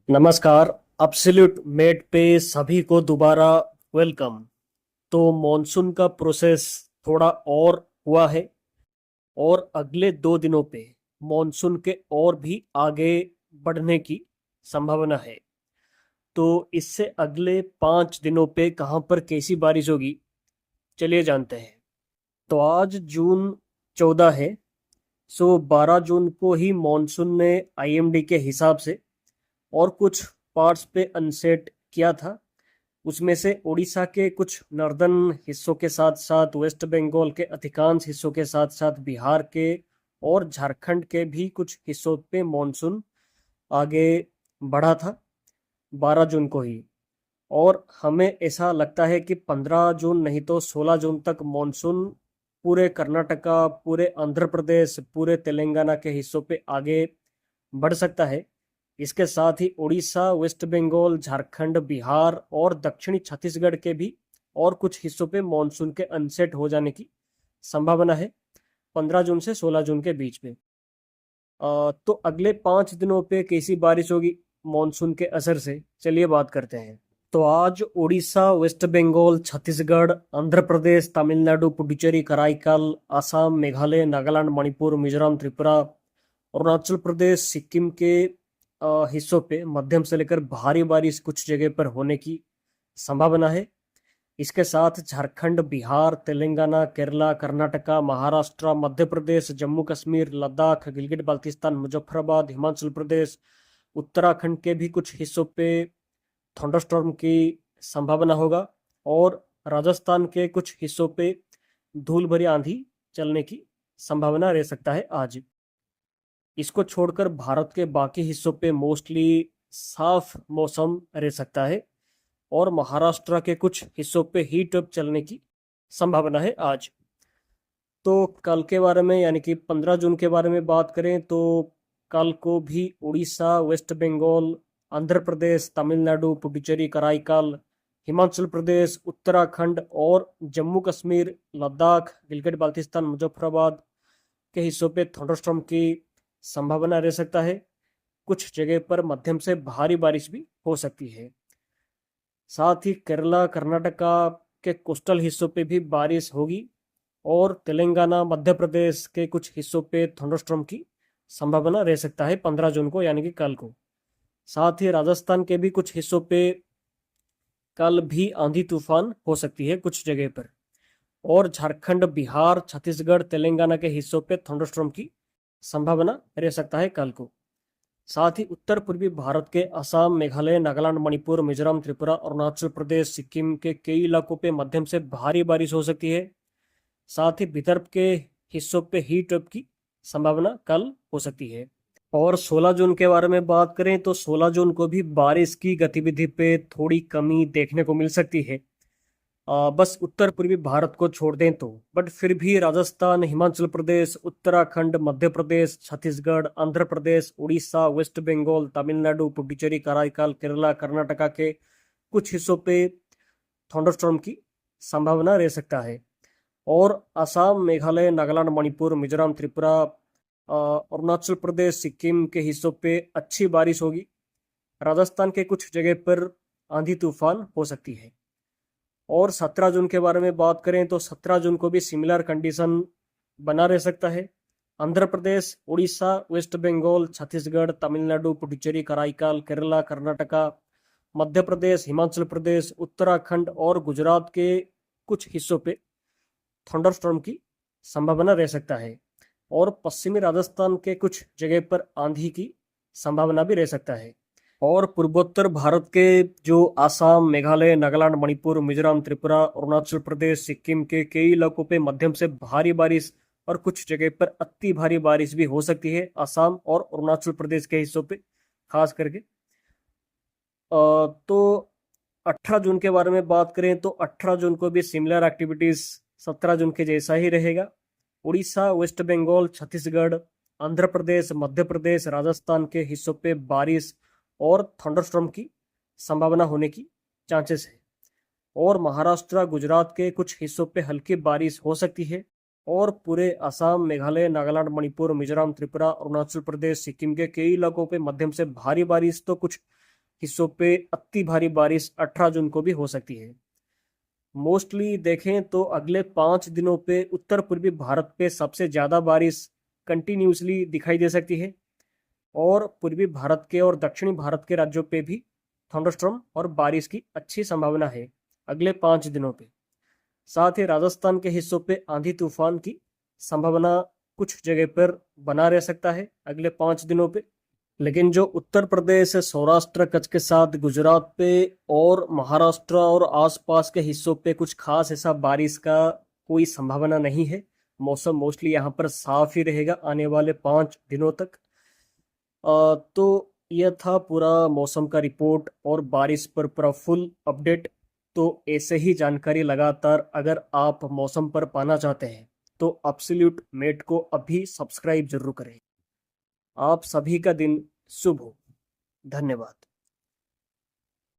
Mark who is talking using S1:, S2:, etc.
S1: नमस्कार। Absolute met पे सभी को दोबारा वेलकम। तो मॉनसून का प्रोसेस थोड़ा और हुआ है और अगले 2 दिनों पे मॉनसून के और भी आगे बढ़ने की संभावना है। तो इससे अगले 5 दिनों पे कहाँ पर कैसी बारिश होगी, चलिए जानते हैं। तो आज जून 14 है। 12 जून को ही मॉनसून ने आईएमडी के हिसाब से और कुछ पार्ट्स पे अनसेट किया था। उसमें से उड़ीसा के कुछ नॉर्दर्न हिस्सों के साथ साथ वेस्ट बंगाल के अधिकांश हिस्सों के साथ साथ बिहार के और झारखंड के भी कुछ हिस्सों पे मॉनसून आगे बढ़ा था 12 जून को ही। और हमें ऐसा लगता है कि 15 जून नहीं तो 16 जून तक मॉनसून पूरे कर्नाटका, पूरे आंध्र प्रदेश, पूरे तेलंगाना के हिस्सों पे आगे बढ़ सकता है। इसके साथ ही उड़ीसा, वेस्ट बंगाल, झारखंड, बिहार और दक्षिणी छत्तीसगढ़ के भी और कुछ हिस्सों पे मॉनसून के अनसेट हो जाने की संभावना है 15 जून से 16 जून के बीच में। तो अगले 5 दिनों पे कैसी बारिश होगी मॉनसून के असर से, चलिए बात करते हैं। तो आज उड़ीसा, वेस्ट बंगाल, छत्तीसगढ़, आंध्र प्रदेश, तमिलनाडु, पुडुचेरी, कराईकल, असम, मेघालय, नागालैंड, मणिपुर, मिजोरम, त्रिपुरा, अरुणाचल प्रदेश, सिक्किम के हिस्सों पे मध्यम से लेकर भारी बारिश कुछ जगह पर होने की संभावना है। इसके साथ झारखंड, बिहार, तेलंगाना, केरला, कर्नाटका, महाराष्ट्र, मध्य प्रदेश, जम्मू कश्मीर, लद्दाख, गिलगित बाल्तिस्तान, मुजफ्फराबाद, हिमाचल प्रदेश, उत्तराखंड के भी कुछ हिस्सों पे थंडरस्टॉर्म की संभावना होगा और राजस्थान के कुछ हिस्सों पे धूल भरी आंधी चलने की संभावना रह सकता है आज। इसको छोड़कर भारत के बाकी हिस्सों पे मोस्टली साफ मौसम रह सकता है और महाराष्ट्र के कुछ हिस्सों पे हीट वेव चलने की संभावना है आज। तो कल के बारे में यानी कि 15 जून के बारे में बात करें तो कल को भी उड़ीसा, वेस्ट बंगाल, आंध्र प्रदेश, तमिलनाडु, पुडुचेरी, कराईकल, हिमाचल प्रदेश, उत्तराखंड और जम्मू कश्मीर, लद्दाख, गिलगित बाल्तिस्तान, मुजफ्फराबाद के हिस्सों पे थंडरस्टॉर्म की संभावना रह सकता है। कुछ जगह पर मध्यम से भारी बारिश भी हो सकती है। साथ ही केरला, कर्नाटका के कोस्टल हिस्सों पे भी बारिश होगी और तेलंगाना, मध्य प्रदेश के कुछ हिस्सों पे थंडरस्टॉर्म की संभावना रह सकता है 15 जून को यानी कि कल को। साथ ही राजस्थान के भी कुछ हिस्सों पे कल भी आंधी तूफान हो सकती है कुछ जगह पर और झारखंड, बिहार, छत्तीसगढ़, तेलंगाना के हिस्सों पे थंडरस्टॉर्म की संभावना रह सकता है कल को। साथ ही उत्तर पूर्वी भारत के असम, मेघालय, नागालैंड, मणिपुर, मिजोरम, त्रिपुरा, अरुणाचल प्रदेश, सिक्किम के कई इलाकों पे मध्यम से भारी बारिश हो सकती है। साथ ही विदर्भ के हिस्सों पे हीट वेव की संभावना कल हो सकती है। और 16 जून के बारे में बात करें तो 16 जून को भी बारिश की गतिविधि पे थोड़ी कमी देखने को मिल सकती है। बस उत्तर पूर्वी भारत को छोड़ दें तो, बट फिर भी राजस्थान, हिमाचल प्रदेश, उत्तराखंड, मध्य प्रदेश, छत्तीसगढ़, आंध्र प्रदेश, उड़ीसा, वेस्ट बंगाल, तमिलनाडु, पुडुचेरी, कराईकल, केरला, कर्नाटका के कुछ हिस्सों पे थंडरस्टॉर्म की संभावना रह सकता है और असम, मेघालय, नागालैंड, मणिपुर, मिजोरम, त्रिपुरा, अरुणाचल प्रदेश, सिक्किम के हिस्सों पे अच्छी बारिश होगी। राजस्थान के कुछ जगह पर आंधी तूफान हो सकती है। और 17 जून के बारे में बात करें तो 17 जून को भी सिमिलर कंडीशन बना रह सकता है। आंध्र प्रदेश, उड़ीसा, वेस्ट बंगाल, छत्तीसगढ़, तमिलनाडु, पुडुचेरी, कराईकल, केरला, कर्नाटका, मध्य प्रदेश, हिमाचल प्रदेश, उत्तराखंड और गुजरात के कुछ हिस्सों पे थंडरस्टॉर्म की संभावना रह सकता है और पश्चिमी राजस्थान के कुछ जगह पर आंधी की संभावना भी रह सकता है। और पूर्वोत्तर भारत के जो आसाम, मेघालय, नागालैंड, मणिपुर, मिजोरम, त्रिपुरा, अरुणाचल प्रदेश, सिक्किम के कई इलाकों पे मध्यम से भारी बारिश और कुछ जगह पर अति भारी बारिश भी हो सकती है आसाम और अरुणाचल प्रदेश के हिस्सों पे खास करके। तो 18 जून के बारे में बात करें तो 18 जून को भी सिमिलर एक्टिविटीज 17 जून के जैसा ही रहेगा। उड़ीसा, वेस्ट बंगाल, छत्तीसगढ़, आंध्र प्रदेश, मध्य प्रदेश, राजस्थान के हिस्सों पे बारिश और थंडरस्टॉर्म की संभावना होने की चांसेस है और महाराष्ट्र, गुजरात के कुछ हिस्सों पे हल्की बारिश हो सकती है और पूरे असम, मेघालय, नागालैंड, मणिपुर, मिजोरम, त्रिपुरा, अरुणाचल प्रदेश, सिक्किम के कई इलाकों पे मध्यम से भारी बारिश तो कुछ हिस्सों पे अति भारी बारिश 18 जून को भी हो सकती है। मोस्टली देखें तो अगले 5 दिनों पे उत्तर पूर्वी भारत पे सबसे ज़्यादा बारिश कंटिन्यूसली दिखाई दे सकती है, और पूर्वी भारत के और दक्षिणी भारत के राज्यों पे भी थंडरस्टॉर्म और बारिश की अच्छी संभावना है अगले 5 दिनों पे। साथ ही राजस्थान के हिस्सों पे आंधी तूफान की संभावना कुछ जगह पर बना रह सकता है अगले 5 दिनों पे। लेकिन जो उत्तर प्रदेश, सौराष्ट्र, कच्छ के साथ गुजरात पे और महाराष्ट्र और आसपास के हिस्सों पे कुछ खास ऐसा बारिश का कोई संभावना नहीं है। मौसम मोस्टली यहाँ पर साफ ही रहेगा आने वाले 5 दिनों तक। तो यह था पूरा मौसम का रिपोर्ट और बारिश पर पूरा फुल अपडेट। तो ऐसे ही जानकारी लगातार अगर आप मौसम पर पाना चाहते हैं तो एब्सोल्यूट मेट को अभी सब्सक्राइब जरूर करें। आप सभी का दिन शुभ हो। धन्यवाद।